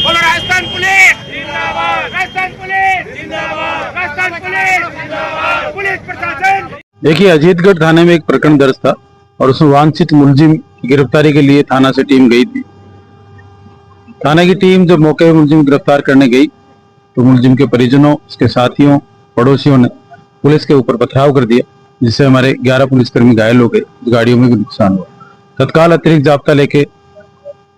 बोलो राजस्थान पुलिस जिंदाबाद, राजस्थान पुलिस जिंदाबाद, राजस्थान पुलिस जिंदाबाद, पुलिस प्रशासन। देखिए, अजीतगढ़ थाने में एक प्रकरण दर्ज था और उसमें वांछित मुलजिम की गिरफ्तारी के लिए थाना से टीम गई थी। थाने की टीम जब मौके पर मुलजिम गिरफ्तार करने गई तो मुलजिम के परिजनों, उसके साथियों, पड़ोसियों ने पुलिस के ऊपर पथराव कर दिया, जिससे हमारे 11 पुलिसकर्मी घायल हो गए, गाड़ियों में भी नुकसान हुआ। तत्काल अतिरिक्त जाब्ता लेके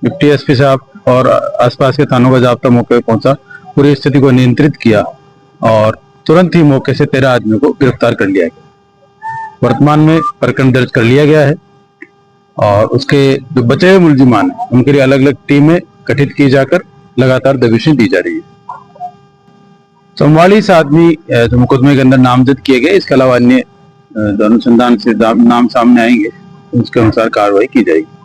डिप्टी एसपी साहब और आसपास के थानों का जाब्ता मौके पर पहुंचा, पूरी स्थिति को नियंत्रित किया और तुरंत ही मौके से 13 आदमियों को गिरफ्तार कर लिया गया। वर्तमान में प्रकरण दर्ज कर लिया गया है और उसके जो बचे हुए मुलजिमान हैं उनके लिए अलग अलग टीमें गठित की जाकर लगातार दबिशें दी जा रही है। 44 आदमी जो मुकदमे के अंदर नामजद किए गए, इसके अलावा अन्य अनुसंधान से नाम सामने आएंगे, उसके अनुसार कार्रवाई की जाएगी।